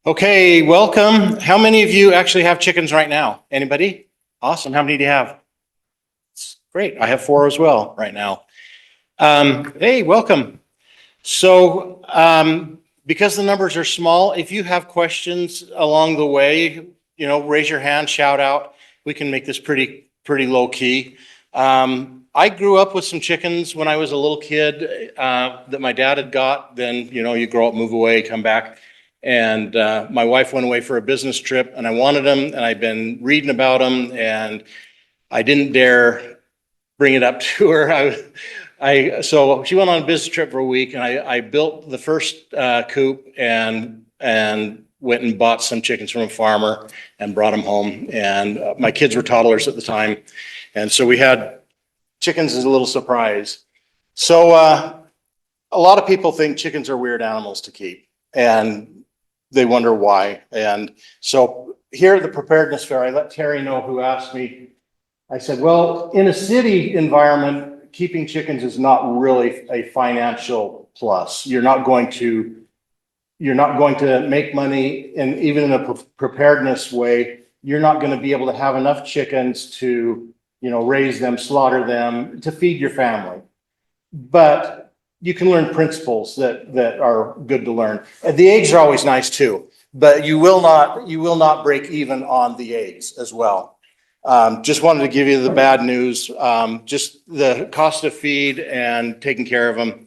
Okay, welcome. How many of you actually have chickens right now? Anybody? Awesome. How many do you have? Great. I have 4 as well right now. Hey, welcome. So, because the numbers are small, if you have questions along the way, raise your hand, shout out. We can make this pretty low key. I grew up with some chickens when I was a little kid that my dad had got. Then, you grow up, move away, come back. And my wife went away for a business trip and I wanted them and I've been reading about them and I didn't dare bring it up to her. So she went on a business trip for a week and I built the first coop and went and bought some chickens from a farmer and brought them home. And my kids were toddlers at the time. And so we had chickens as a little surprise. So a lot of people think chickens are weird animals to keep. And they wonder why. And so here at the preparedness fair, I let Terry know, who asked me. I said, well, in a city environment, keeping chickens is not really a financial plus. You're not going to make money, and even in a preparedness way, you're not going to be able to have enough chickens to, raise them, slaughter them, to feed your family. But you can learn principles that are good to learn. And the eggs are always nice too, but you will not break even on the eggs as well. Just wanted to give you the bad news. Just the cost of feed and taking care of them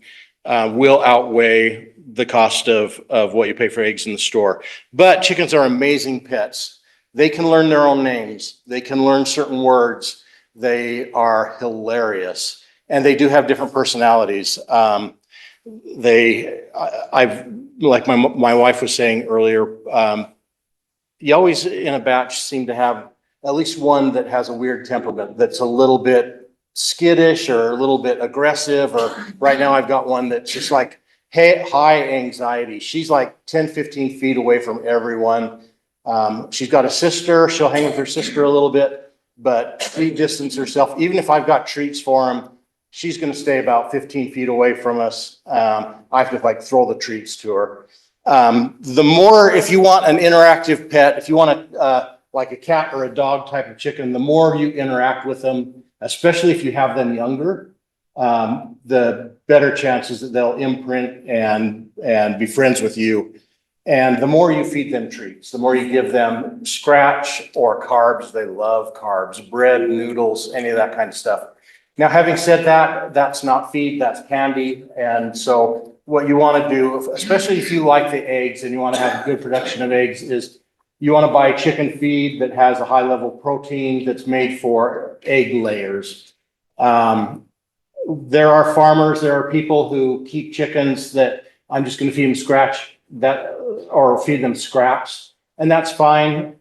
will outweigh the cost of what you pay for eggs in the store. But chickens are amazing pets. They can learn their own names. They can learn certain words. They are hilarious. And they do have different personalities. Like my wife was saying earlier, you always in a batch seem to have at least one that has a weird temperament that's a little bit skittish or a little bit aggressive. Or right now I've got one that's just like high anxiety. She's like 10, 15 feet away from everyone. She's got a sister. She'll hang with her sister a little bit, but she distance herself. Even if I've got treats for them, she's going to stay about 15 feet away from us. I have to throw the treats to her. The more, if you want an interactive pet, if you want like a cat or a dog type of chicken, the more you interact with them, especially if you have them younger, the better chances that they'll imprint and be friends with you. And the more you feed them treats, the more you give them scratch or carbs. They love carbs, bread, noodles, any of that kind of stuff. Now, having said that, that's not feed, that's candy. And so what you want to do, especially if you like the eggs and you want to have good production of eggs, is you want to buy chicken feed that has a high level protein that's made for egg layers. There are farmers, there are people who keep chickens that I'm just going to feed them scratch or feed them scraps, and that's fine.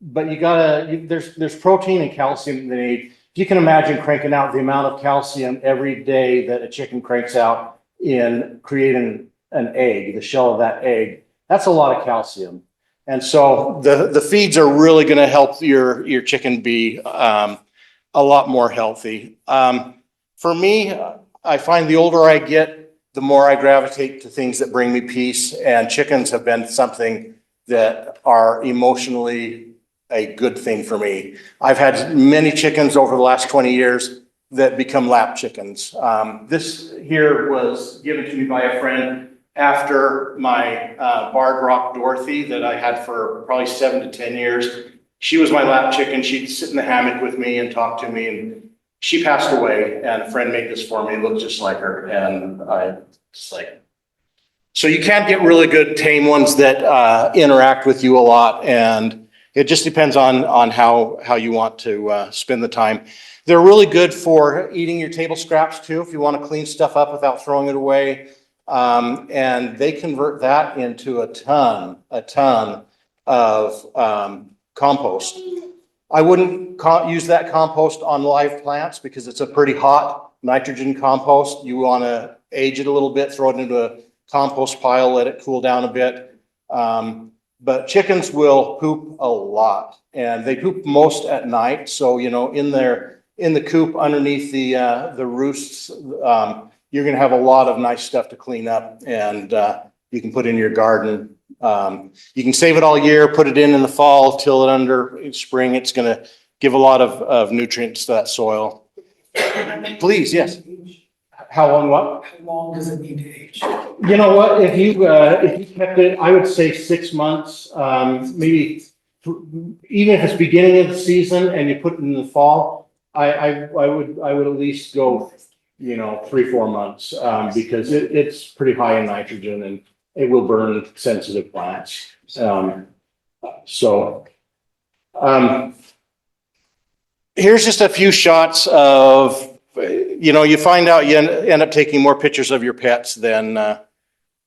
But there's protein and calcium they need. If you can imagine cranking out the amount of calcium every day that a chicken cranks out in creating an egg, the shell of that egg, that's a lot of calcium. And so the feeds are really going to help your chicken be a lot more healthy. For me, I find the older I get, the more I gravitate to things that bring me peace. And chickens have been something that are emotionally a good thing for me. I've had many chickens over the last 20 years that become lap chickens. This here was given to me by a friend after my Barred Rock Dorothy that I had for probably 7 to 10 years. She was my lap chicken. She'd sit in the hammock with me and talk to me, and she passed away, and a friend made this for me. It looked just like her, and I just like, so you can't get really good tame ones that interact with you a lot, and it just depends on how you want to spend the time. They're really good for eating your table scraps too, if you want to clean stuff up without throwing it away. And they convert that into a ton of compost. I wouldn't use that compost on live plants because it's a pretty hot nitrogen compost. You want to age it a little bit, throw it into a compost pile, let it cool down a bit. But chickens will poop a lot, and they poop most at night. So, in the coop underneath the roosts, you're going to have a lot of nice stuff to clean up, and you can put in your garden You can save it all year, put it in the fall, till it under in spring. It's going to give a lot of nutrients to that soil. Please, yes. How long, what? How long does it need to age? You know what, if you kept it, I would say 6 months, maybe, even if it's beginning of the season and you put it in the fall, I would at least go, 3-4 months, because it's pretty high in nitrogen and it will burn sensitive plants. Here's just a few shots of, you find out you end up taking more pictures of your pets than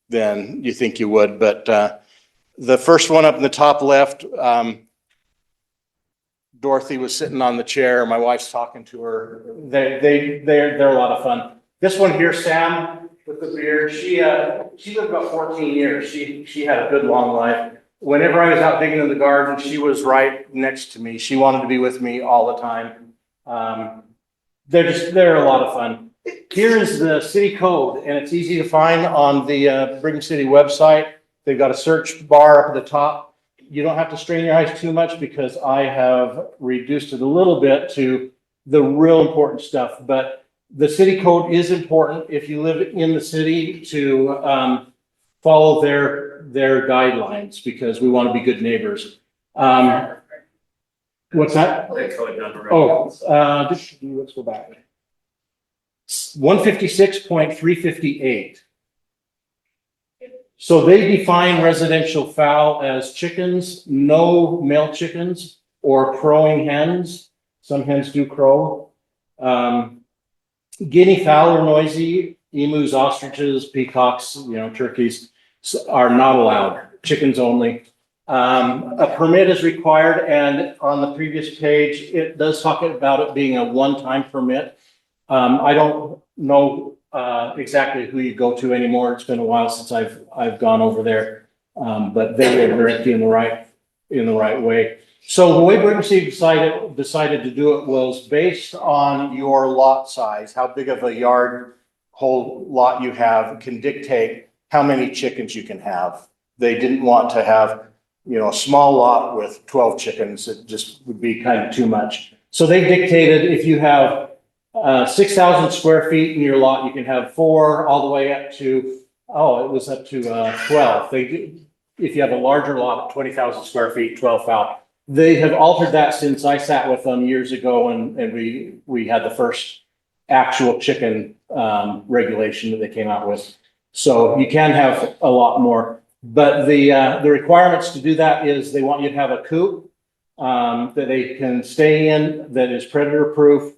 you think you would. But the first one up in the top left, Dorothy was sitting on the chair. My wife's talking to her. They're a lot of fun. This one here, Sam, with the beard, she lived about 14 years. She had a good long life. Whenever I was out digging in the garden, she was right next to me. She wanted to be with me all the time. They're a lot of fun. Here is the city code, and it's easy to find on the Brigham City website. They've got a search bar up at the top. You don't have to strain your eyes too much because I have reduced it a little bit to the real important stuff. But the city code is important if you live in the city to follow their guidelines, because we want to be good neighbors. What's that? Let's go back. 156.358. So they define residential fowl as chickens, no male chickens, or crowing hens. Some hens do crow. Guinea fowl are noisy. Emus, ostriches, peacocks, turkeys are not allowed. Chickens only. A permit is required, and on the previous page, it does talk about it being a one-time permit. I don't know exactly who you go to anymore. It's been a while since I've gone over there, but they were directed in the right way. So the way Brigham City decided to do it was based on your lot size. How big of a yard, whole lot you have can dictate how many chickens you can have. They didn't want to have a small lot with 12 chickens. It just would be kind of too much. So they dictated if you have 6,000 square feet in your lot, you can have 4 all the way up to, it was up to 12. If you have a larger lot of 20,000 square feet, 12 fowl. They have altered that since I sat with them years ago, and we had the first actual chicken regulation that they came out with. So you can have a lot more. But the requirements to do that is they want you to have a coop that they can stay in that is predator proof,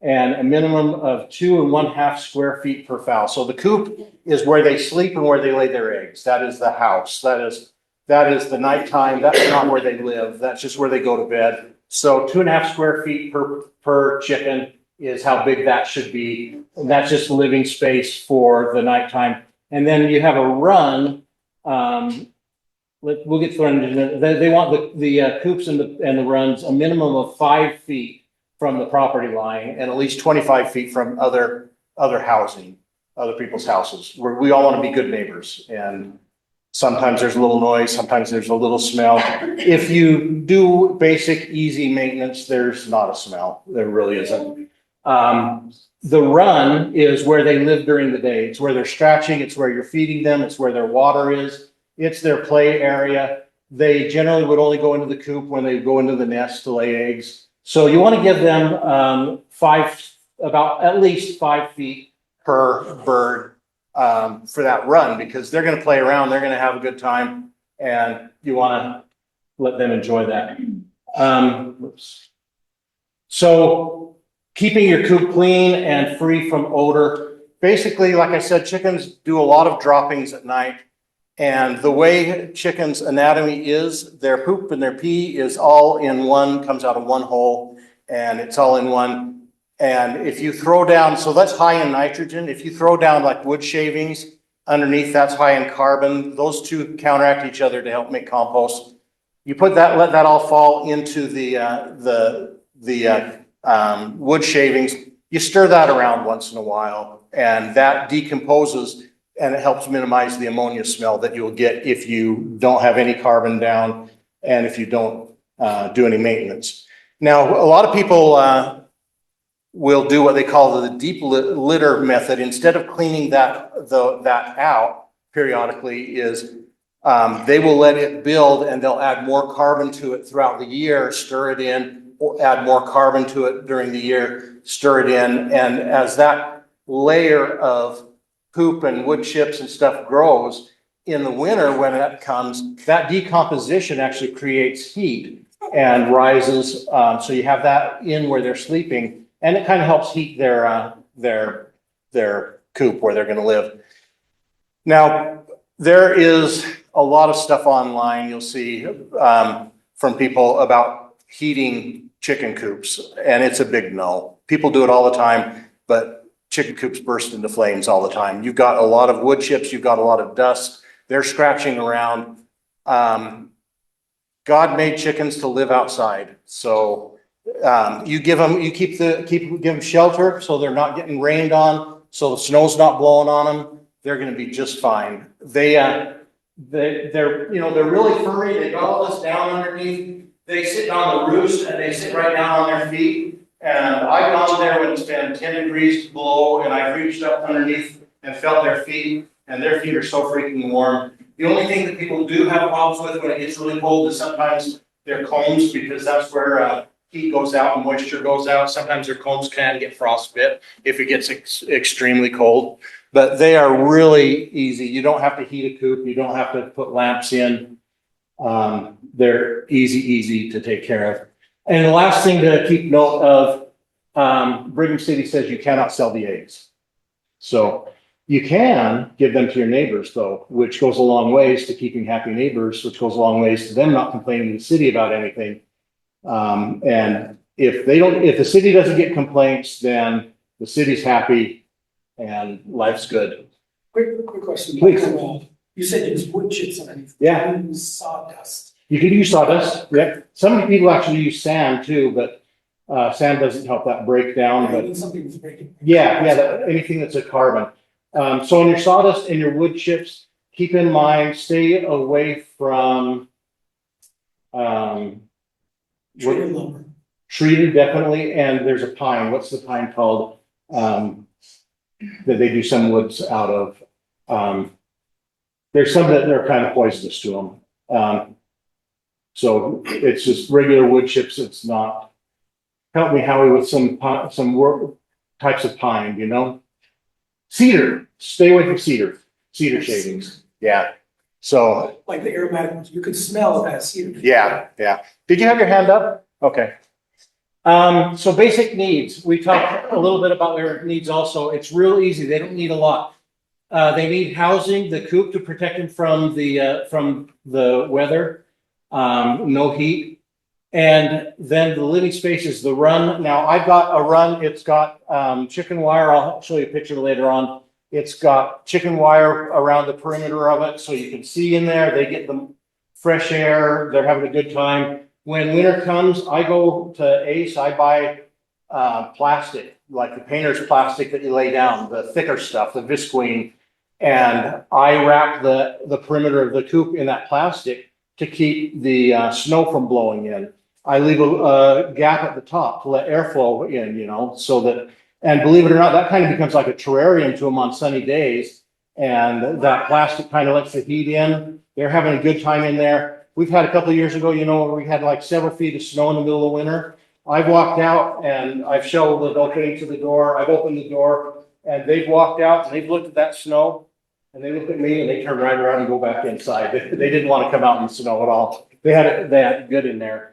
and a minimum of 2.5 square feet per fowl. So the coop is where they sleep and where they lay their eggs. That is the house. That is the nighttime. That's not where they live. That's just where they go to bed. So 2.5 square feet per chicken is how big that should be. And that's just living space for the nighttime. And then you have a run. We'll get thrown into it. They want the coops and the runs a minimum of 5 feet from the property line and at least 25 feet from other housing, other people's houses. We all want to be good neighbors, and sometimes there's a little noise, sometimes there's a little smell. If you do basic, easy maintenance, there's not a smell. There really isn't. The run is where they live during the day. It's where they're scratching. It's where you're feeding them. It's where their water is. It's their play area. They generally would only go into the coop when they go into the nest to lay eggs. So you want to give them about at least 5 feet per bird for that run, because they're going to play around. They're going to have a good time, and you want to let them enjoy that. So keeping your coop clean and free from odor. Basically, like I said, chickens do a lot of droppings at night. And the way chickens' anatomy is, their poop and their pee is all in one, comes out of one hole, and it's all in one. And if you throw down, so that's high in nitrogen. If you throw down like wood shavings underneath, that's high in carbon. Those two counteract each other to help make compost. You put that, let that all fall into the wood shavings. You stir that around once in a while, and that decomposes and it helps minimize the ammonia smell that you'll get if you don't have any carbon down and if you don't do any maintenance. Now, a lot of people will do what they call the deep litter method. Instead of cleaning that out periodically, is they will let it build and they'll add more carbon to it throughout the year, stir it in, or add more carbon to it during the year, stir it in. And as that layer of poop and wood chips and stuff grows in the winter, when that comes, that decomposition actually creates heat and rises. So you have that in where they're sleeping, and it kind of helps heat their coop where they're going to live. Now, there is a lot of stuff online you'll see from people about heating chicken coops, and it's a big no. People do it all the time, but chicken coops burst into flames all the time. You've got a lot of wood chips, you've got a lot of dust, they're scratching around. God made chickens to live outside. So you give them shelter so they're not getting rained on, so the snow's not blowing on them. They're going to be just fine. They're really furry. They got all this down underneath. They sit on the roost and they sit right down on their feet. And I've gone there when it's been 10 degrees below, and I've reached up underneath and felt their feet, and their feet are so freaking warm. The only thing that people do have problems with when it gets really cold is sometimes their combs, because that's where heat goes out and moisture goes out. Sometimes their combs can get frostbit if it gets extremely cold, but they are really easy. You don't have to heat a coop. You don't have to put lamps in. They're easy to take care of. And the last thing to keep note of, Brigham City says you cannot sell the eggs. So you can give them to your neighbors though, which goes a long ways to keeping happy neighbors, which goes a long ways to them not complaining to the city about anything. And if the city doesn't get complaints, then the city's happy and life's good. Quick question. Please. You said use wood chips underneath. Yeah. You use sawdust. You can use sawdust. Yep. Some people actually use sand too, but sand doesn't help that break down. I But mean, something's breaking. anything that's a carbon. So on your sawdust and your wood chips, keep in mind, stay away from Treated lumber. treated, definitely, and there's a pine. What's the pine called? That they do some woods out of. There's some that are kind of poisonous to them. So it's just regular wood chips. It's not. Help me, Howie, with some types of pine, you know? Cedar, stay away from cedar shavings. Yeah. So. Like the aromatic ones, you could smell that cedar. Yeah. Did you have your hand up? Okay. So basic needs. We talked a little bit about their needs also. It's real easy. They don't need a lot. They need housing, the coop to protect them from the weather, no heat. And then the living space is the run. Now I've got a run. It's got chicken wire. I'll show you a picture later on. It's got chicken wire around the perimeter of it, so you can see in there. They get the fresh air. They're having a good time. When winter comes, I go to Ace. I buy plastic, like the painter's plastic that you lay down, the thicker stuff, the visqueen, and I wrap the perimeter of the coop in that plastic to keep the snow from blowing in. I leave a gap at the top to let airflow in, you know, so that, and believe it or not, that kind of becomes like a terrarium to them on sunny days. And that plastic kind of lets the heat in. They're having a good time in there. We've had a couple of years ago, you know, where we had like several feet of snow in the middle of winter. I've walked out and I've shoveled the opening to the door. I've opened the door and they've walked out and they've looked at that snow and they look at me and they turn right around and go back inside. They didn't want to come out in the snow at all. They had it good in there.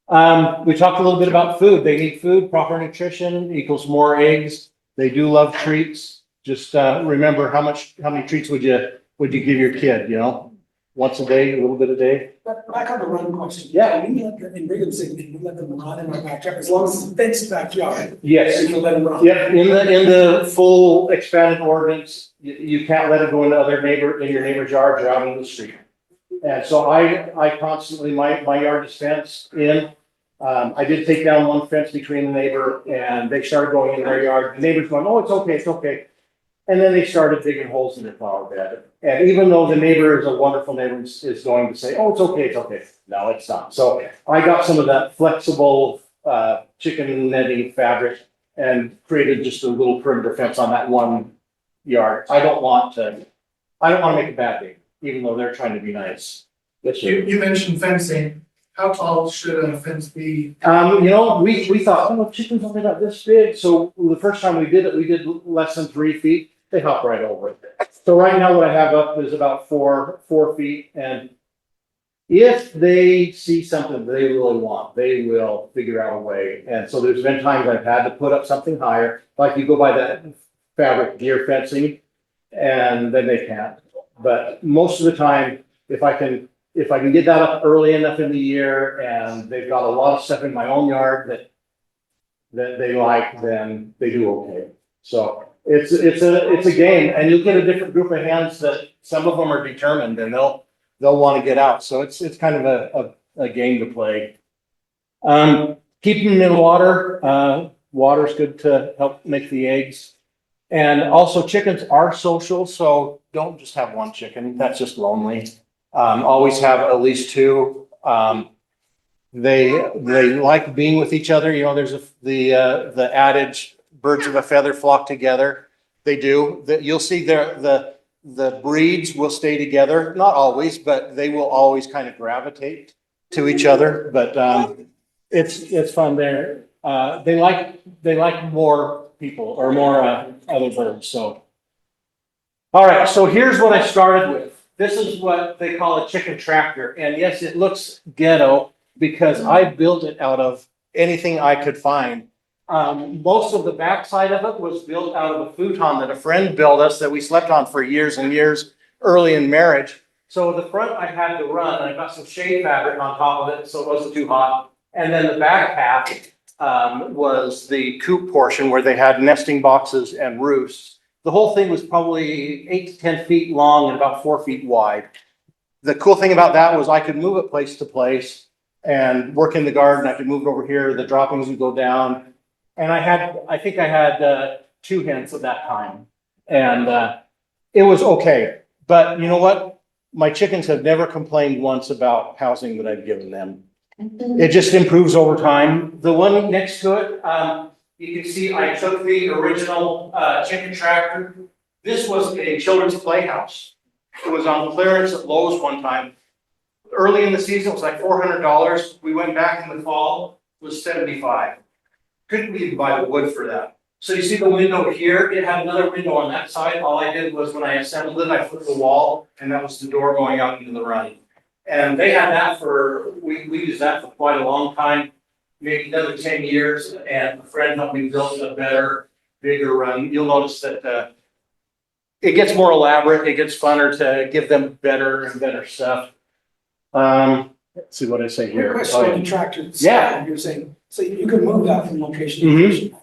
We talked a little bit about food. They need food. Proper nutrition equals more eggs. They do love treats. Just remember how many treats would you give your kid, you know? Once a day, a little bit a day. But back on the run question. Yeah. We let them, in Brigham City, we let them run in our backyard, as long as it's a fenced backyard. Yes. You can let them run. Yep, in the full expanded ordinance, you can't let it go into in your neighbor's yard or out in the street. And so I constantly, my yard is fenced in. I did take down one fence between the neighbor and they started going in their yard. The neighbor's going, oh, it's okay. And then they started digging holes in their flower bed. And even though the neighbor is a wonderful neighbor, is going to say, oh, it's okay, it's okay. No, it's not. So I got some of that flexible, chicken netting fabric and created just a little perimeter fence on that one yard. I don't want to make a bad thing, even though they're trying to be nice. You mentioned fencing. How tall should a fence be? We thought, oh, chickens only got this big. So the first time we did less than 3 feet. They hop right over it. So right now what I have up is about 4 feet. And if they see something they really want, they will figure out a way. And so there's been times I've had to put up something higher, like you go by that fabric deer fencing, and then they can't. But most of the time, if I can get that up early enough in the year and they've got a lot of stuff in my own yard that they like, then they do okay. So it's a game, and you'll get a different group of hens that some of them are determined and they'll want to get out. So it's kind of a game to play. Keeping them in water. Water's good to help make the eggs. And also chickens are social, so don't just have one chicken. That's just lonely. Always have at least 2. They like being with each other. You know, there's the adage, birds of a feather flock together. They do. You'll see the breeds will stay together. Not always, but they will always kind of gravitate to each other. But it's fun there. They like more people or more other birds. So, all right. So here's what I started with. This is what they call a chicken tractor. And yes, it looks ghetto because I built it out of anything I could find. Most of the backside of it was built out of a futon that a friend built us that we slept on for years and years early in marriage. So the front I had to run, and I got some shade fabric on top of it so it wasn't too hot. And then the back half was the coop portion where they had nesting boxes and roosts. The whole thing was probably 8 to 10 feet long and about 4 feet wide. The cool thing about that was I could move it place to place and work in the garden. I could move it over here. The droppings would go down. And I think I had 2 hens at that time. And it was okay. But you know what? My chickens have never complained once about housing that I've given them. It just improves over time. The one next to it, you can see I took the original chicken tractor. This was a children's playhouse. It was on clearance at Lowe's one time. Early in the season, it was like $400. We went back in the fall, it was $75. Couldn't even buy the wood for that. So you see the window here, it had another window on that side. All I did was when I assembled it, I flipped the wall, and that was the door going out into the run. And they had that we used that for quite a long time, maybe another 10 years, and a friend helped me build a better, bigger run. You'll notice that it gets more elaborate, it gets funner to give them better and better stuff. Let's see what I say here. Question on the tractor. Yeah. You're saying, so you can move that from location to location.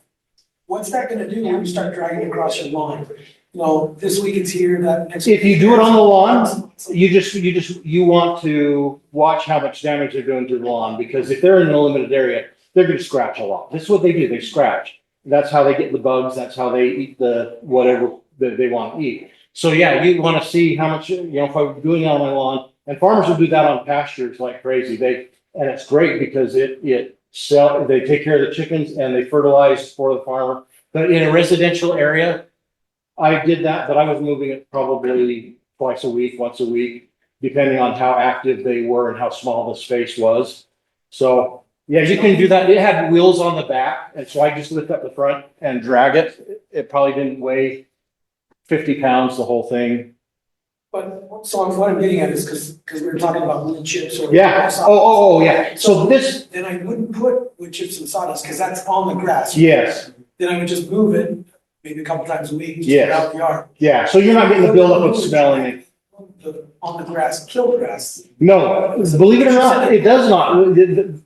What's that gonna do when you start dragging it across your lawn? Well, this week it's here, that next. If you do it on the lawn, you want to watch how much damage they're doing to the lawn, because if they're in a limited area, they're gonna scratch a lot. This is what they do, they scratch. That's how they get the bugs, that's how they eat the whatever that they want to eat. So yeah, you wanna see how much, if I'm doing it on my lawn, and farmers will do that on pastures like crazy. And it's great because they take care of the chickens and they fertilize for the farmer. But in a residential area, I did that, but I was moving it probably twice a week, once a week, depending on how active they were and how small the space was. So yeah, you can do that. It had wheels on the back, and so I just lift up the front and drag it. It probably didn't weigh 50 pounds, the whole thing. But, so what I'm getting at is, because we were talking about wood chips or. Yeah, oh, yeah. So this. Then I wouldn't put wood chips and sawdust, because that's on the grass. Yes. Then I would just move it, maybe a couple times a week, just Yes. get out the yard. Yeah, so you're not getting the buildup of smelling. On the grass, kill grass. No, believe it or not, it does not.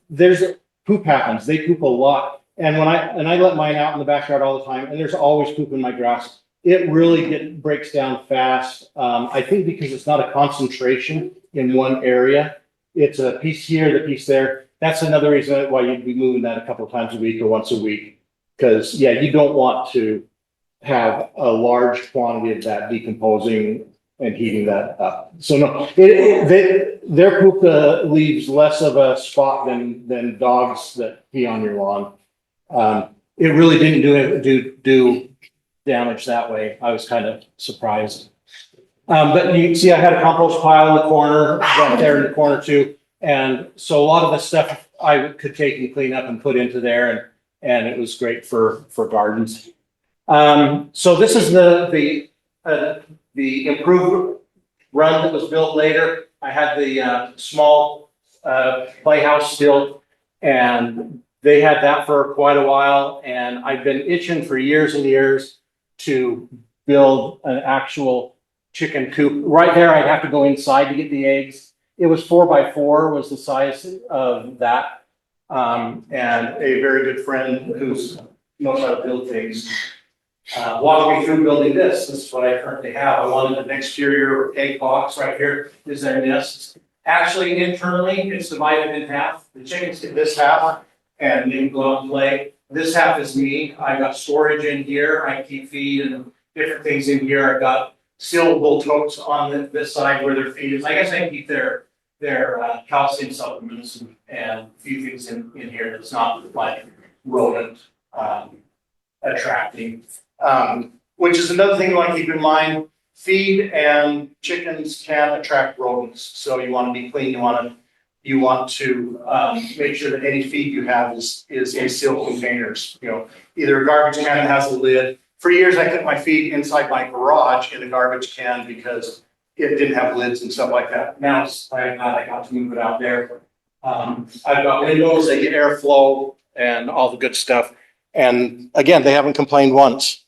There's poop happens. They poop a lot. And I let mine out in the backyard all the time, and there's always poop in my grass. It really breaks down fast. I think because it's not a concentration in one area. It's a piece here, the piece there. That's another reason why you'd be moving that a couple of times a week or once a week. Because yeah, you don't want to have a large quantity of that decomposing and heating that up. So no, their poop leaves less of a spot than dogs that pee on your lawn. It really didn't do damage that way. I was kind of surprised. But you can see I had a compost pile in the corner, right there in the corner too. And so a lot of the stuff I could take and clean up and put into there, and it was great for gardens. So this is the improved run that was built later. I had the small playhouse still, and they had that for quite a while. And I've been itching for years and years to build an actual chicken coop. Right there, I'd have to go inside to get the eggs. It was 4x4 was the size of that. And a very good friend who knows how to build things walked me through building this. This is what I currently have. I wanted an exterior egg box right here. Is their nest. Actually, internally, it's divided in half. The chickens get this half, and they can go out and play. This half is me. I got storage in here. I keep feed and different things in here. I got sealable totes on this side where their feed is. I guess I keep their calcium supplements and a few things in here that's not like rodent attracting. Which is another thing you want to keep in mind. Feed and chickens can attract rodents, so you want to be clean. You want to make sure that any feed you have is in sealed containers. You know, either a garbage can that has a lid. For years, I kept my feed inside my garage in a garbage can because it didn't have lids and stuff like that. Now I got to move it out there. I've got windows, they get airflow and all the good stuff. And again, they haven't complained once.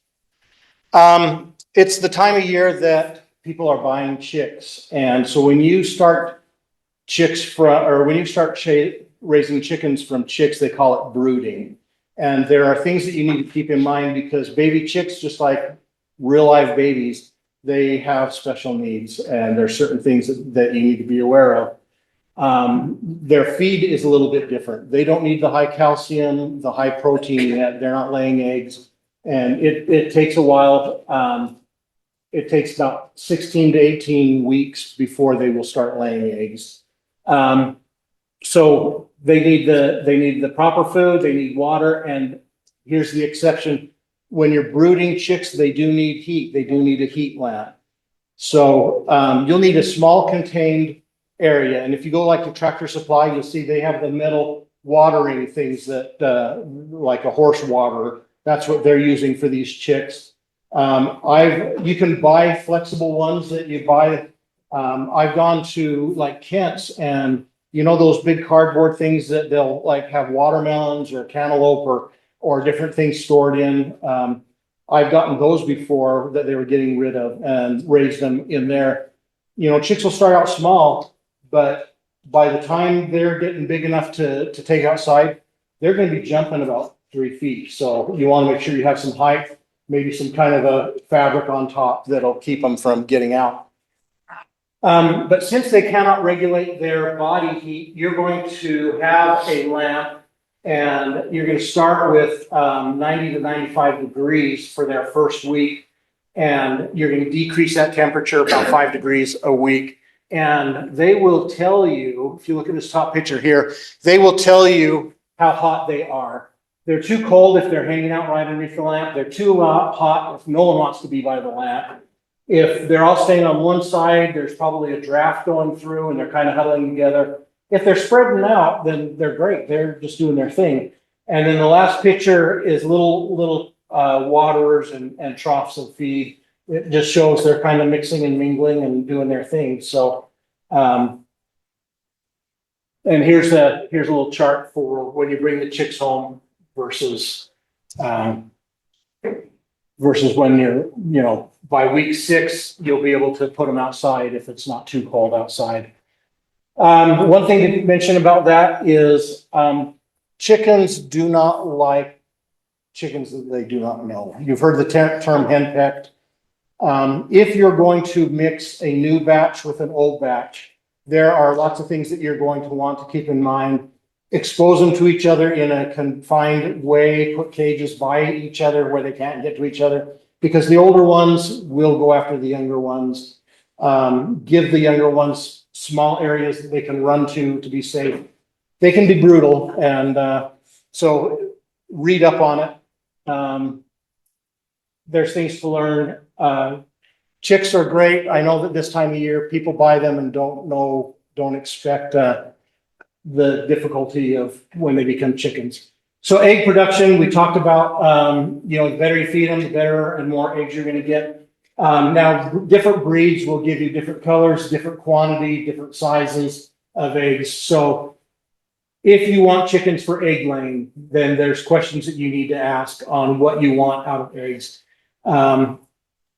It's the time of year that people are buying chicks. And so when you start raising chickens from chicks, they call it brooding. And there are things that you need to keep in mind because baby chicks, just like real live babies, they have special needs. And there's certain things that you need to be aware of. Their feed is a little bit different. They don't need the high calcium, the high protein yet. They're not laying eggs. And it takes a while. It takes about 16 to 18 weeks before they will start laying eggs. So they need the proper food, they need water, and here's the exception. When you're brooding chicks, they do need heat. They do need a heat lamp. So you'll need a small contained area. And if you go like to Tractor Supply, you'll see they have the metal watering things that like a horse water. That's what they're using for these chicks. You can buy flexible ones that you buy. I've gone to like Kent's, and you know those big cardboard things that they'll like have watermelons or cantaloupe or different things stored in. I've gotten those before that they were getting rid of and raised them in there. You know, chicks will start out small, but by the time they're getting big enough to take outside, they're going to be jumping about 3 feet. So you want to make sure you have some height, maybe some kind of a fabric on top that'll keep them from getting out. But since they cannot regulate their body heat, you're going to have a lamp, and you're going to start with 90 to 95 degrees for their first week. And you're going to decrease that temperature about 5 degrees a week. And they will tell you, if you look at this top picture here, they will tell you how hot they are. They're too cold if they're hanging out right underneath the lamp. They're too hot if no one wants to be by the lamp. If they're all staying on one side, there's probably a draft going through and they're kind of huddling together. If they're spreading out, then they're great. They're just doing their thing. And then the last picture is little waterers and troughs of feed. It just shows they're kind of mixing and mingling and doing their thing. So, and here's a little chart for when you bring the chicks home versus when you're, by week 6, you'll be able to put them outside if it's not too cold outside. One thing to mention about that is chickens do not like chickens that they do not know. You've heard the term henpecked. If you're going to mix a new batch with an old batch, there are lots of things that you're going to want to keep in mind. Expose them to each other in a confined way, put cages by each other where they can't get to each other. because the older ones will go after the younger ones. Give the younger ones small areas that they can run to be safe. They can be brutal, and so read up on it. There's things to learn. Chicks are great. I know that this time of year, people buy them and don't expect the difficulty of when they become chickens. So egg production, we talked about, the better you feed them, the better and more eggs you're going to get. Now, different breeds will give you different colors, different quantity, different sizes of eggs. So if you want chickens for egg laying, then there's questions that you need to ask on what you want out of eggs.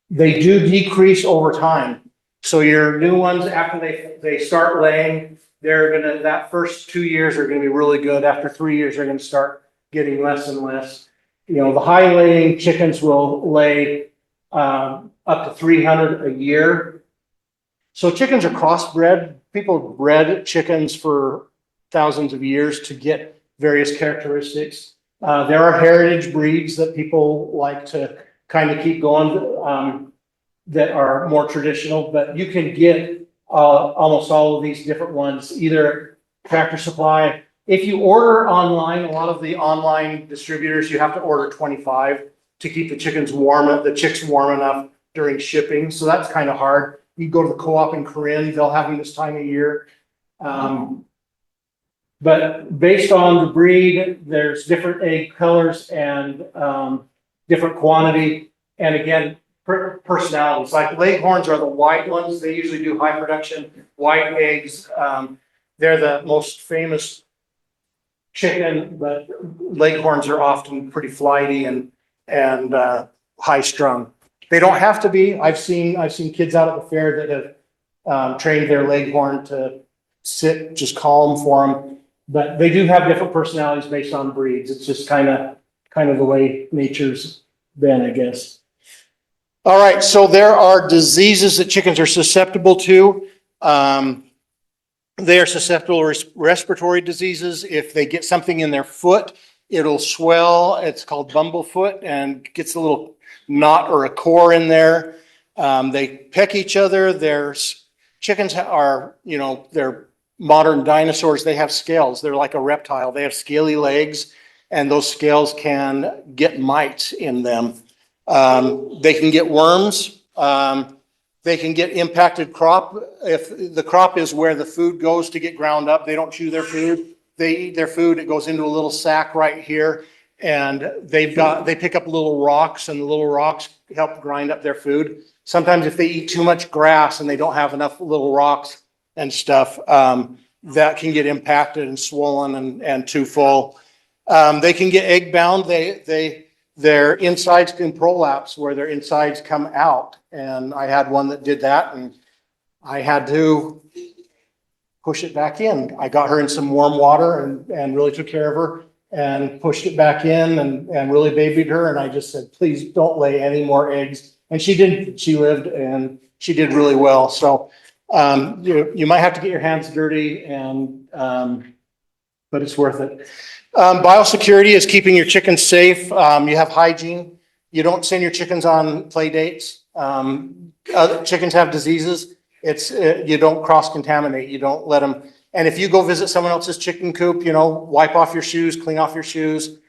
They do decrease over time. So your new ones, after they start laying, that first 2 years are gonna be really good. After 3 years, they're gonna start getting less and less. The high laying chickens will lay up to 300 a year. So chickens are crossbred. People bred chickens for thousands of years to get various characteristics. There are heritage breeds that people like to kind of keep going, that are more traditional, but you can get almost all of these different ones, either Tractor Supply. If you order online, a lot of the online distributors, you have to order 25 to keep the chicks warm enough during shipping. So that's kind of hard. You go to the co-op in Corinne, they'll have them this time of year. But based on the breed, there's different egg colors and different quantity. And again, personalities. Like Leghorns are the white ones. They usually do high production white eggs. They're the most famous chicken, but Leghorns are often pretty flighty and high strung. They don't have to be. I've seen kids out at the fair that have trained their Leghorn to sit just calm for them. But they do have different personalities based on breeds. It's just kind of the way nature's been, I guess. All right, so there are diseases that chickens are susceptible to. They are susceptible to respiratory diseases. If they get something in their foot, it'll swell. It's called bumblefoot and gets a little knot or a core in there. They peck each other. Chickens are, they're modern dinosaurs. They have scales. They're like a reptile. They have scaly legs, and those scales can get mites in them. They can get worms. They can get impacted crop. If the crop is where the food goes to get ground up, they don't chew their food. They eat their food. It goes into a little sack right here, and they pick up little rocks, and the little rocks help grind up their food. Sometimes if they eat too much grass and they don't have enough little rocks and stuff, that can get impacted and swollen and too full. They can get egg bound. Their insides can prolapse where their insides come out. And I had one that did that, and I had to push it back in. I got her in some warm water and really took care of her and pushed it back in and really babied her. And I just said, please don't lay any more eggs. And she didn't. She lived and she did really well. So you might have to get your hands dirty, but it's worth it. Biosecurity is keeping your chickens safe. You have hygiene. You don't send your chickens on play dates. Other chickens have diseases. You don't cross-contaminate. You don't let them. And if you go visit someone else's chicken coop, wipe off your shoes, clean off your shoes.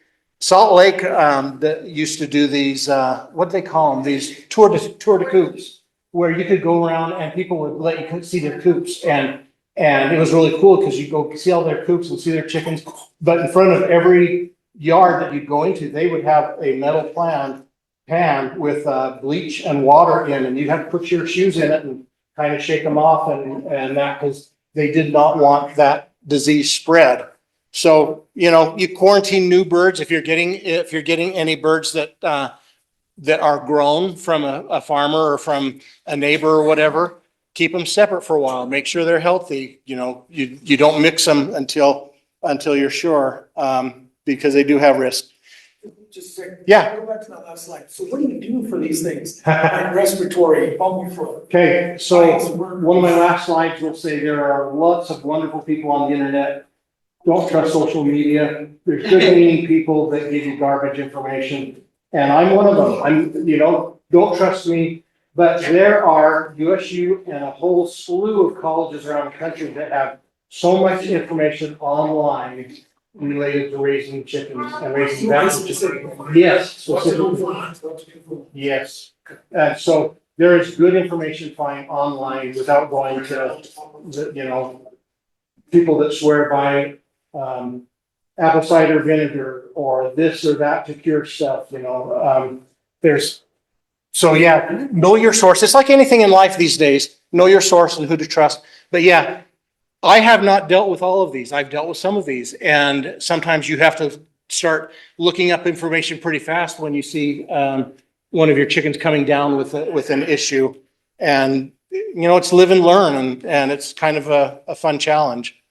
Salt Lake that used to do these, what do they call them? These tour de coops, where you could go around and people would let you see their coops. And it was really cool because you go see all their coops and see their chickens. But in front of every yard that you'd go into, they would have a metal pan with bleach and water in, and you'd have to put your shoes in it and kind of shake them off and that, because they did not want that disease spread. So, you quarantine new birds if you're getting any birds that are grown from a farmer or from a neighbor or whatever. Keep them separate for a while. Make sure they're healthy. You don't mix them until you're sure, because they do have risk. Just a second. Yeah. Go back to that last slide. So what do you do for these things? Like respiratory, bumblefoot. Okay, so one of my last slides will say there are lots of wonderful people on the internet. Don't trust social media. There's good meaning people that give you garbage information. And I'm one of them. don't trust me, but there are USU and a whole slew of colleges around the country that have so much information online related to raising chickens and raising chickens. Yes, specifically. Yes. So there is good information finding online without going to, people that swear by, apple cider vinegar or this or that to cure stuff, so yeah, know your source. It's like anything in life these days, know your source and who to trust. But yeah, I have not dealt with all of these. I've dealt with some of these, and sometimes you have to start looking up information pretty fast when you see one of your chickens coming down with an issue. And it's live and learn, and it's kind of a fun challenge.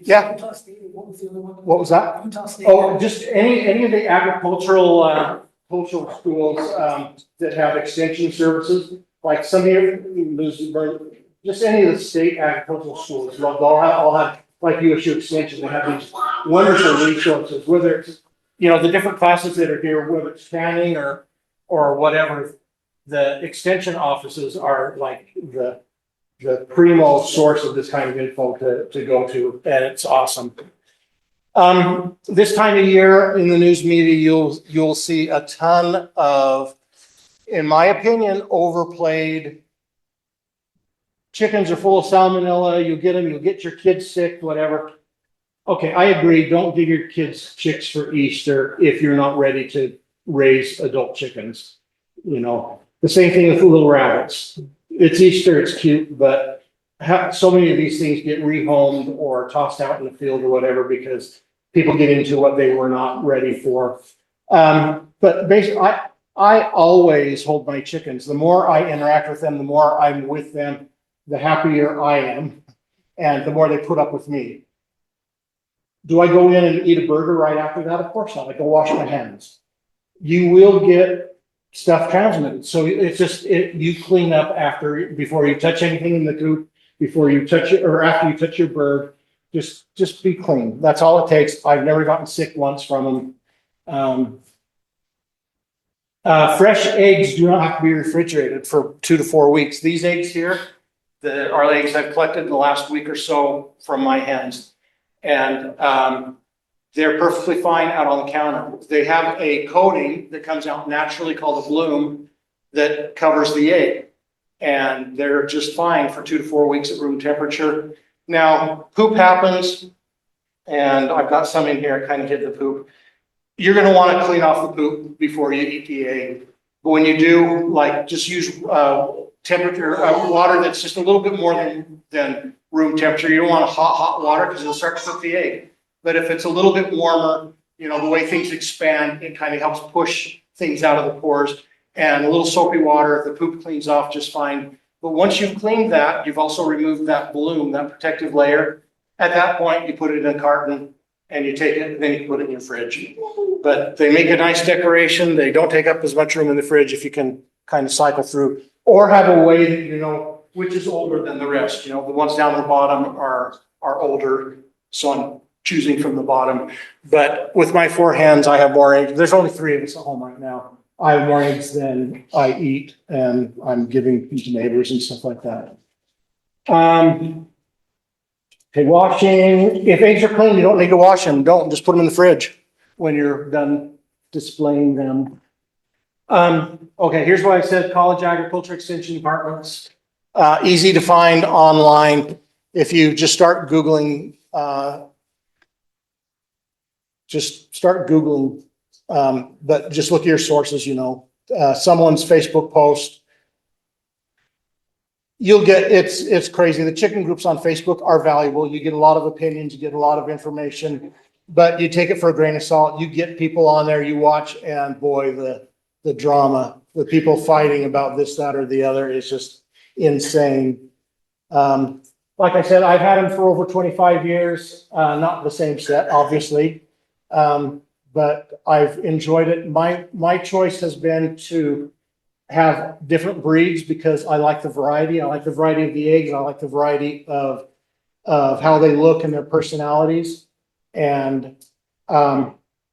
Yeah. What was that? Oh, just any of the agricultural cultural schools that have extension services, like some here, just any of the state agricultural schools, they'll all have like USU Extension. They have these wonderful resources, whether it's the different classes that are here, whether it's canning or whatever. The extension offices are like the primo source of this kind of info to go to, and it's awesome. This time of year in the news media, you'll see a ton of, in my opinion, overplayed. Chickens are full of salmonella. You'll get your kids sick, whatever. Okay, I agree. Don't give your kids chicks for Easter if you're not ready to raise adult chickens. The same thing with the little rabbits. It's Easter, it's cute, but so many of these things get rehomed or tossed out in the field or whatever because people get into what they were not ready for. But basically, I always hold my chickens. The more I interact with them, the more I'm with them, the happier I am, and the more they put up with me. Do I go in and eat a burger right after that? Of course not. I go wash my hands. You will get stuff transmitted. So it's just, you clean up before you touch anything in the coop, before you touch it, or after you touch your bird, just be clean. That's all it takes. I've never gotten sick once from them. Fresh eggs do not have to be refrigerated for 2 to 4 weeks. These eggs here, are eggs I've collected in the last week or so from my hens. And, they're perfectly fine out on the counter. They have a coating that comes out naturally called a bloom that covers the egg. And they're just fine for 2 to 4 weeks at room temperature. Now, poop happens, and I've got some in here, I kind of hid the poop. You're gonna wanna clean off the poop before you eat the egg. But when you do, just use temperature, water that's just a little bit more than room temperature. You don't want hot water because it'll start to cook the egg. But if it's a little bit warmer, the way things expand, it kind of helps push things out of the pores. And a little soapy water, the poop cleans off just fine. But once you've cleaned that, you've also removed that bloom, that protective layer. At that point, you put it in a carton and you take it, and then you put it in your fridge. But they make a nice decoration. They don't take up as much room in the fridge if you can kind of cycle through, or have a way that which is older than the rest. The ones down the bottom are older, so I'm choosing from the bottom. But with my 4 hens, I have more eggs. There's only 3 of us at home right now. I have more eggs than I eat, and I'm giving to neighbors and stuff like that. Okay, washing. If eggs are clean, you don't need to wash them. Don't, just put them in the fridge when you're done displaying them. Okay, here's what I said, college agriculture extension departments. Easy to find online. If you just start Googling, but just look at your sources, someone's Facebook post. You'll get, it's crazy. The chicken groups on Facebook are valuable. You get a lot of opinions, you get a lot of information, but you take it for a grain of salt. You get people on there, you watch, and boy, the drama, the people fighting about this, that, or the other is just insane. Like I said, I've had them for over 25 years, not the same set, obviously. But I've enjoyed it. My choice has been to have different breeds because I like the variety. I like the variety of the eggs. I like the variety of how they look and their personalities. And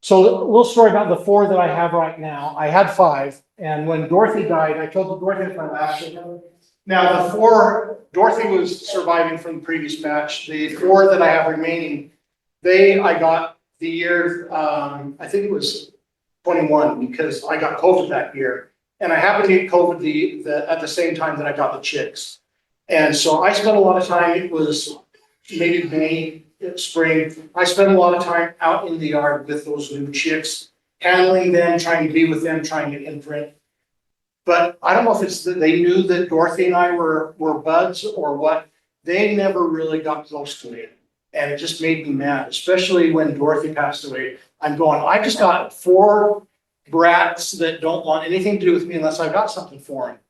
So a little story about the 4 that I have right now. I had 5, and when Dorothy died, I told Dorothy my last chicken. Now, the 4, Dorothy was surviving from the previous batch. The 4 that I have remaining, I got the year, I think it was 21, because I got COVID that year. And I happened to get COVID at the same time that I got the chicks. And so I spent a lot of time, it was maybe May, spring. I spent a lot of time out in the yard with those new chicks, handling them, trying to be with them, trying to imprint. But I don't know if it's that they knew that Dorothy and I were buds or what. They never really got close to me. And it just made me mad, especially when Dorothy passed away. I'm going, I just got 4 brats that don't want anything to do with me unless I've got something for them.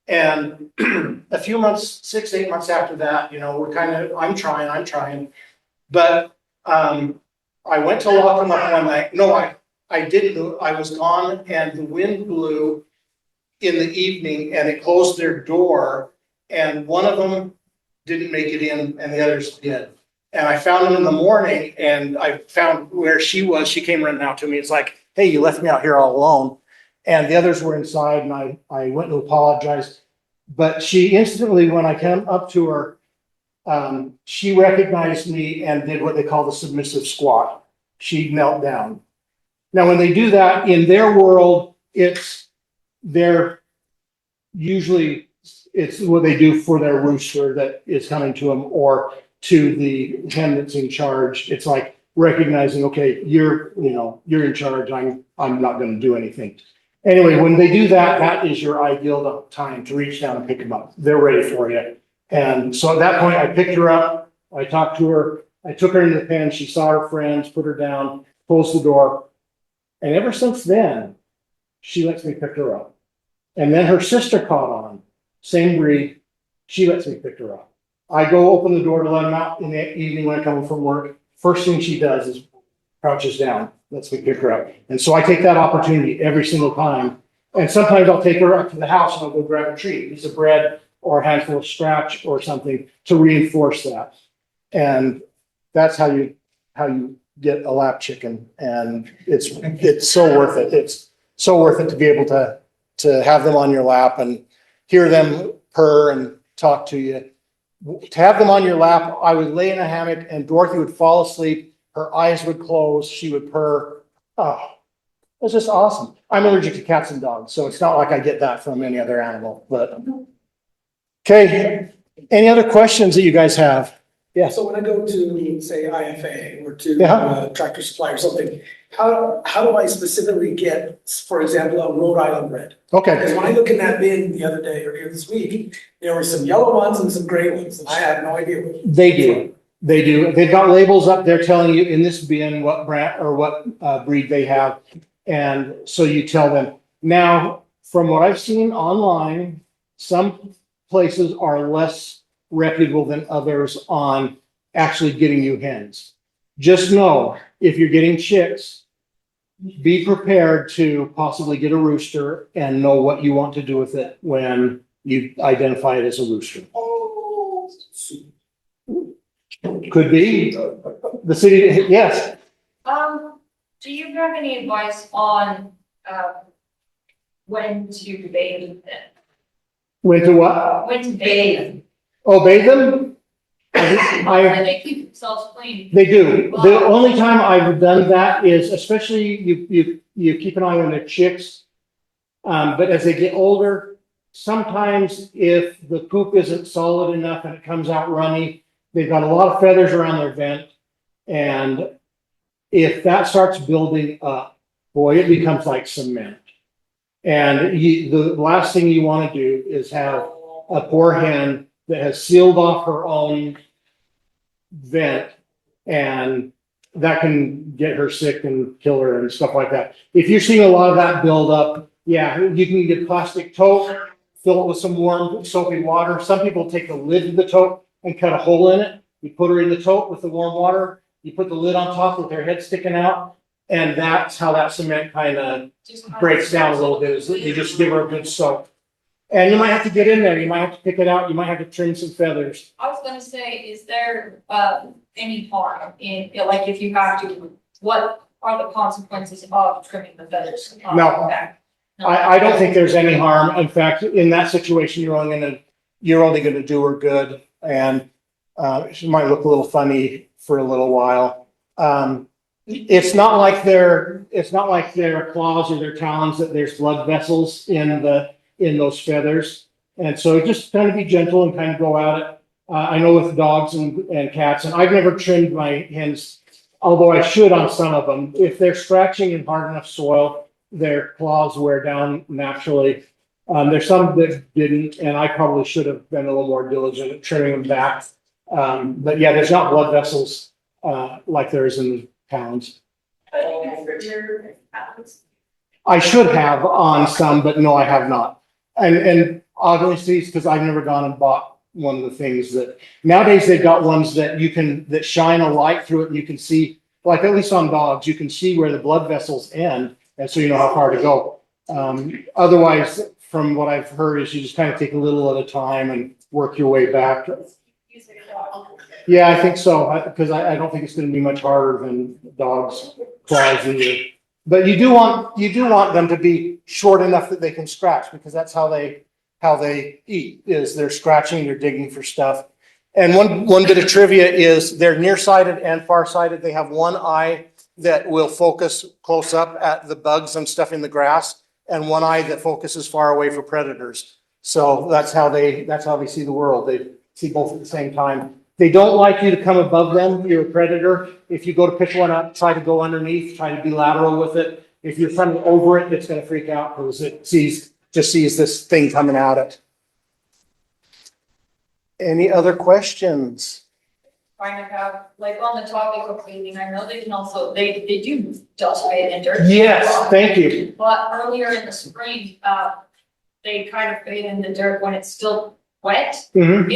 And a few months, 6, 8 months after that, I'm trying. But I went to lock them up one night. No, I didn't. I was gone and the wind blew in the evening and it closed their door. And one of them didn't make it in and the others did. And I found them in the morning and I found where she was. She came running out to me. It's like, hey, you left me out here all alone. And the others were inside and I went to apologize. But she instantly, when I came up to her, she recognized me and did what they call the submissive squat. She knelt down. Now, when they do that in their world, it's what they do for their rooster that is coming to them or to the hen that's in charge. It's like recognizing, okay, you're in charge. I'm not going to do anything. Anyway, when they do that, that is your ideal time to reach down and pick them up. They're ready for you. And so at that point, I picked her up. I talked to her. I took her into the pen. She saw her friends, put her down, closed the door. And ever since then, she lets me pick her up. And then her sister caught on. Same breed. She lets me pick her up. I go open the door to let them out in the evening when I come home from work. First thing she does is crouches down, lets me pick her up. And so I take that opportunity every single time. And sometimes I'll take her up to the house and I'll go grab a treat, a piece of bread or a handful of scratch or something to reinforce that. And that's how you get a lap chicken. And it's so worth it. It's so worth it to be able to have them on your lap and hear them purr and talk to you. To have them on your lap, I would lay in a hammock and Dorothy would fall asleep. Her eyes would close. She would purr. Oh, it's just awesome. I'm allergic to cats and dogs, so it's not like I get that from any other animal. But okay, any other questions that you guys have? Yeah. So when I go to, say, IFA or to Yeah. Tractor Supply or something, how do I specifically get, for example, a Rhode Island red? Okay. Because when I look in that bin the other day or here this week, there were some yellow ones and some gray ones, and I had no idea. They do. They do. They've got labels up there telling you in this bin what brand or what breed they have. And so you tell them. Now, from what I've seen online, some places are less reputable than others on actually getting you hens. Just know, if you're getting chicks, be prepared to possibly get a rooster and know what you want to do with it when you identify it as a rooster. Oh, Could be. The city, yes. Do you have any advice on, when to bathe them? When to what? When to bathe? Oh, bathe them? Or they keep themselves clean? They do. The only time I've done that is, especially you keep an eye on their chicks. But as they get older, sometimes if the poop isn't solid enough and it comes out runny, they've got a lot of feathers around their vent. And if that starts building up, boy, it becomes like cement. And the last thing you want to do is have a poor hen that has sealed off her own vent, and that can get her sick and kill her and stuff like that. If you're seeing a lot of that build up, yeah, you can get plastic tote, fill it with some warm soapy water. Some people take the lid of the tote and cut a hole in it. You put her in the tote with the warm water. You put the lid on top with her head sticking out, and that's how that cement kind of breaks down a little bit. Is that you just give her a good soak. And you might have to get in there. You might have to pick it out. You might have to trim some feathers. I was gonna say, is there, any harm in, like, if you have to, what are the consequences of trimming the feathers? No. Back? No. I don't think there's any harm. In fact, in that situation, you're only gonna do her good, and she might look a little funny for a little while. It's not like their claws or their talons that there's blood vessels in those feathers. And so just kind of be gentle and kind of go at it. I know with dogs and cats, and I've never trimmed my hens, although I should on some of them. If they're scratching in hard enough soil, their claws wear down naturally. There's some that didn't, and I probably should have been a little more diligent at trimming them back. But yeah, there's not blood vessels like there is in the talons. I should have on some, but no, I have not. And obviously, it's because I've never gone and bought one of the things that nowadays they've got ones that shine a light through it, and you can see, like at least on dogs, you can see where the blood vessels end, and so you know how far to go. Otherwise, from what I've heard, is you just kind of take a little at a time and work your way back. Yeah, I think so, because I don't think it's going to be much harder than dogs' claws either. But you do want them to be short enough that they can scratch, because that's how they eat, is they're scratching, they're digging for stuff. And one bit of trivia is they're nearsighted and farsighted. They have one eye that will focus close up at the bugs and stuff in the grass, and one eye that focuses far away for predators. So that's how they see the world. They see both at the same time. They don't like you to come above them. You're a predator. If you go to pick one up, try to go underneath, try to be lateral with it. If you're coming over it, it's going to freak out because it sees this thing coming at it. Any other questions? Kind of have, like on the topic of cleaning, I know they can also, they do dust bait and dirt. Yes, thank you. But earlier in the spring, they kind of bait in the dirt when it's still wet. Mhm.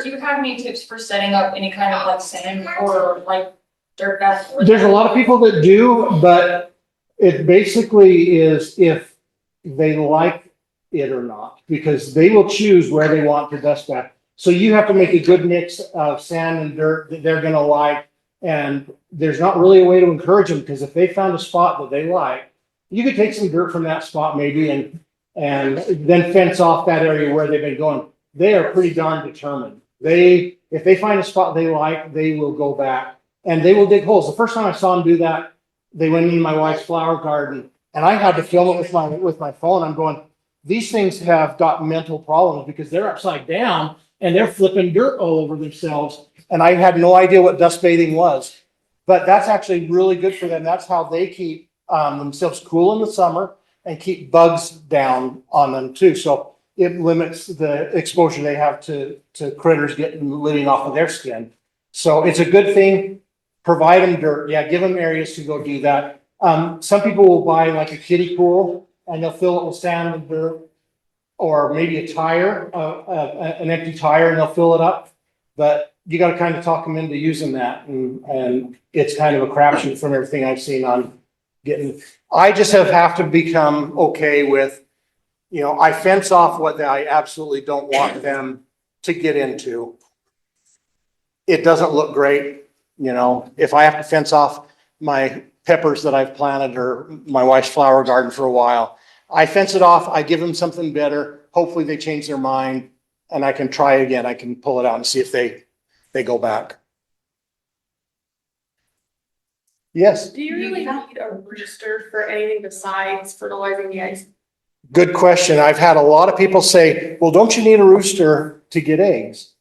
Do you have any tips for setting up any kind of like sand or like dirt bath? There's a lot of people that do, but it basically is if they like it or not, because they will choose where they want to dust bath. So you have to make a good mix of sand and dirt that they're gonna like, and there's not really a way to encourage them, because if they found a spot that they like, you could take some dirt from that spot maybe and then fence off that area where they've been going. They are pretty darn determined. If they find a spot they like, they will go back and they will dig holes. The first time I saw them do that, they went in my wife's flower garden, and I had to film it with my phone. I'm going, these things have got mental problems because they're upside down and they're flipping dirt all over themselves. And I had no idea what dust bathing was, but that's actually really good for them. That's how they keep themselves cool in the summer and keep bugs down on them too. So it limits the exposure they have to critters living off of their skin. So it's a good thing. Provide them dirt. Yeah, give them areas to go do that. Some people will buy like a kiddie pool and they'll fill it with sand and dirt, or maybe a tire, an empty tire, and they'll fill it up. But you got to kind of talk them into using that. And it's kind of a crapshoot from everything I've seen on getting. I just have to become okay with, I fence off what I absolutely don't want them to get into. It doesn't look great. If I have to fence off my peppers that I've planted or my wife's flower garden for a while, I fence it off. I give them something better. Hopefully they change their mind and I can try again. I can pull it out and see if they go back. Yes. Do you really need a rooster for anything besides fertilizing the eggs? Good question. I've had a lot of people say, well, don't you need a rooster to get eggs?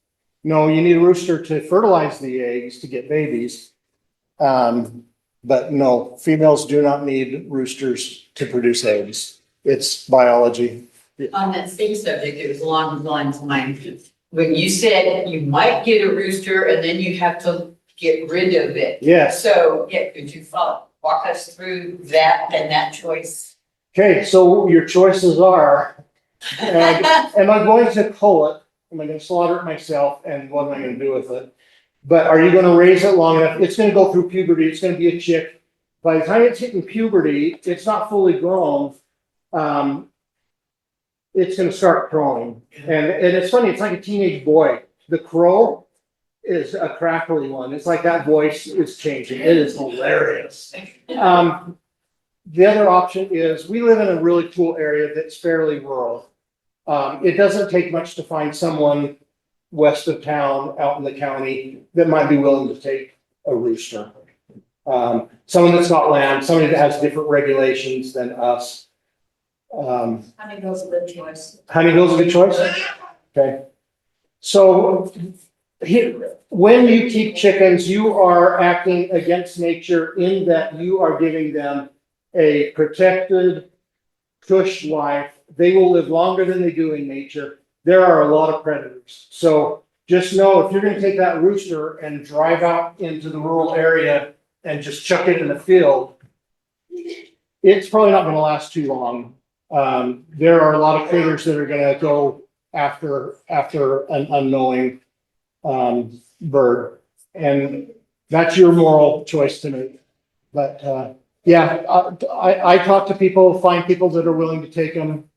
No, you need a rooster to fertilize the eggs to get babies. But no, females do not need roosters to produce eggs. It's biology. On that same subject, it was along the lines of mine. When you said you might get a rooster and then you have to get rid of it. Yes. So, yeah, could you walk us through that and that choice? Okay, so your choices are, am I going to cull it? Am I going to slaughter it myself? And what am I going to do with it? But are you going to raise it long enough? It's going to go through puberty. It's going to be a chick. By the time it's hitting puberty, it's not fully grown. It's going to start crowing. And it's funny. It's like a teenage boy. The crow is a crackly one. It's like that voice is changing. It is hilarious. The other option is we live in a really cool area that's fairly rural. It doesn't take much to find someone west of town, out in the county, that might be willing to take a rooster. Someone that's got land, somebody that has different regulations than us. Honeybill's a good choice. Honeybill's a good choice? Okay. So here, when you keep chickens, you are acting against nature in that you are giving them a protected, cush life. They will live longer than they do in nature. There are a lot of predators. So just know if you're gonna take that rooster and drive out into the rural area and just chuck it in the field, it's probably not gonna last too long. There are a lot of critters that are gonna go after an unknowing bird. And that's your moral choice to make. But yeah, I talk to people, find people that are willing to take them.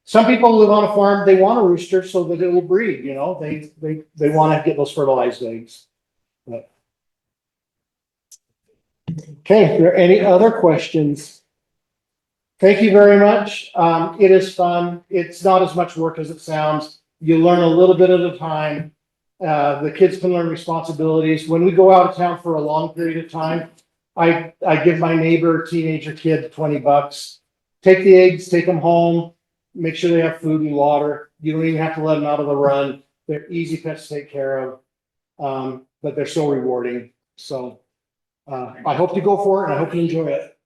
Some people live on a farm, they want a rooster so that it will breed, you know, they want to get those fertilized eggs. But- Okay, are there any other questions? Thank you very much. It is fun. It's not as much work as it sounds. You learn a little bit at a time. The kids can learn responsibilities. When we go out of town for a long period of time, I give my neighbor, teenager kid $20. Take the eggs, take them home, make sure they have food and water. You don't even have to let them out of the run. They're easy pets to take care of. But they're so rewarding. So I hope you go for it and I hope you enjoy it.